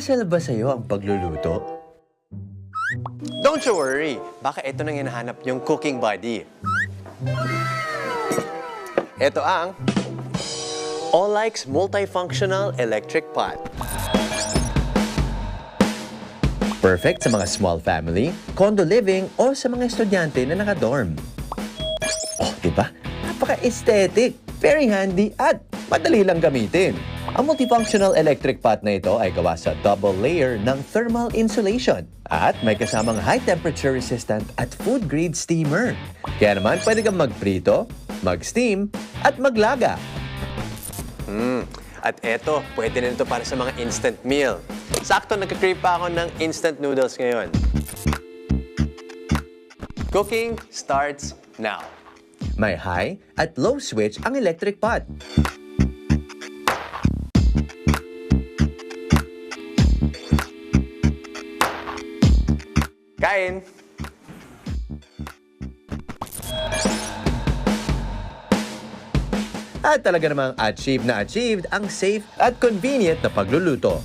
Hassle ba sa'yo ang pagluluto? Don't you worry, baka ito nang hinahanap yung cooking buddy. Ito ang Olikes Multifunctional Electric Pot. Perfect sa mga small family, condo living, o sa mga estudyante na naka-dorm. Oh, diba? Napaka-aesthetic, very handy, at madali lang gamitin. Ang multifunctional electric pot na ito ay gawa sa double layer ng thermal insulation at may kasamang high temperature resistant at food grade steamer. Kaya naman pwede kang magprito, mag-steam, at maglaga. At eto, pwede na ito para sa mga instant meal. Sakto, nagka-crave pa ako ng instant noodles ngayon. Cooking starts now. May high at low switch ang electric pot. Kain! At talaga namang achieved ang safe at convenient na pagluluto.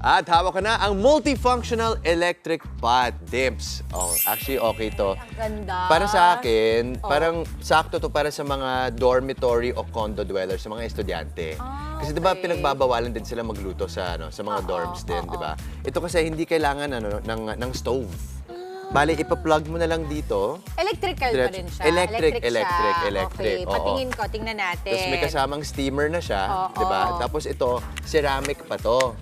At hawak ko na ang multifunctional electric pot, Dips. Oh, actually, okay to. Ang ganda. Para sa akin, parang sakto to para sa mga dormitory o condo dwellers, sa mga estudyante. Kasi 'di ba okay. pinagbabawalan din sila magluto sa sa mga dorms din, 'di ba? Ito kasi hindi kailangan ng stove. Bale, ipa-plug mo na lang dito. Electrical pa rin siya. Electric. Okay, Oo. patingin ko, tingnan natin. Tapos may kasamang steamer na siya, Oo. 'di ba? Tapos ito, ceramic pa to.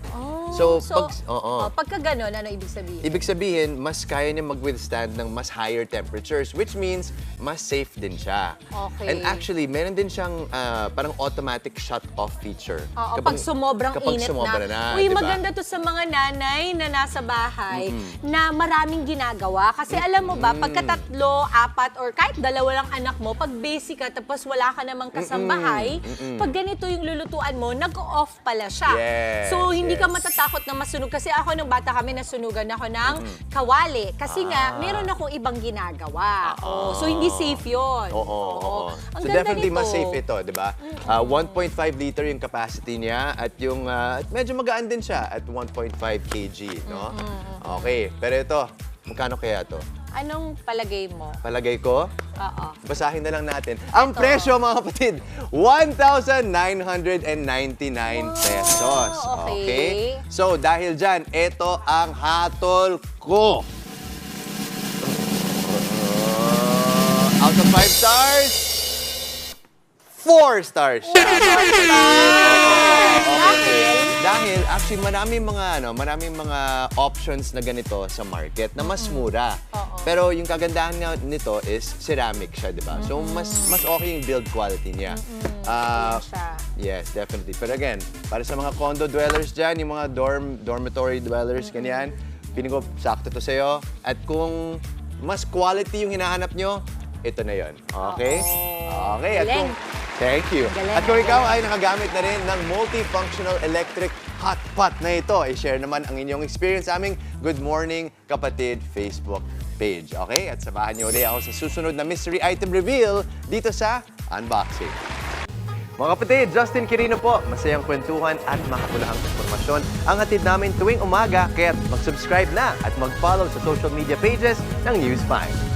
So, oo. pagka gano'n, ano ibig sabihin? Ibig sabihin, mas kaya niya mag-withstand ng mas higher temperatures, which means mas safe din siya. Okay. And actually, meron din siyang parang automatic shut-off feature. Oo, pag sumobrang init sumobra na. di Uy, ba? maganda to sa mga nanay na nasa bahay na maraming ginagawa. Kasi alam mo ba, pagka 3, 4, or kahit 2 lang anak mo, pag busy ka tapos wala ka namang kasambahay, pag ganito yung lulutuan mo, nag-off pala siya. Yes, So, hindi ka yes. matatakot na masunog. Kasi ako, nung bata kami, nasunugan ako ng kawali. Kasi nga, meron akong ibang ginagawa. So, hindi safe yun. Oo. Ang So ganda definitely nito. mas safe ito, di ba? 1.5 liter yung capacity niya at yung medyo magaan din siya at 1.5 kg, no? Okay, pero ito, magkano kaya to? Anong palagay mo? Palagay ko, Oo. basahin na lang natin. Ang presyo, mga kapatid, 1,999 pesos. Okay. So, dahil dyan, ito ang hatol ko. Out of 5 stars, 4 stars siya. Dahil actually maraming mga options na ganito sa market na mas mura. Pero yung kagandahan nga nito is ceramic siya, 'di ba? So mas okay yung build quality niya. Yes, definitely. Pero again, para sa mga condo dwellers diyan, yung mga dormitory dwellers ganyan, feeling ko sakto to sa'yo. At kung mas quality yung hinahanap nyo, ito na 'yon. Okay? Okay. At kung thank you. Galing. At kung ikaw ay nakagamit na rin ng multifunctional electric hot pot na ito, i-share naman ang inyong experience sa aming Good Morning Kapatid Facebook page. Okay? At samahan niyo ulit ako sa susunod na mystery item reveal dito sa Unboxing. Mga kapatid, Justin Quirino po. Masayang kwentuhan at makapulahang informasyon ang hatid namin tuwing umaga. Kaya mag-subscribe na at mag-follow sa social media pages ng News 5.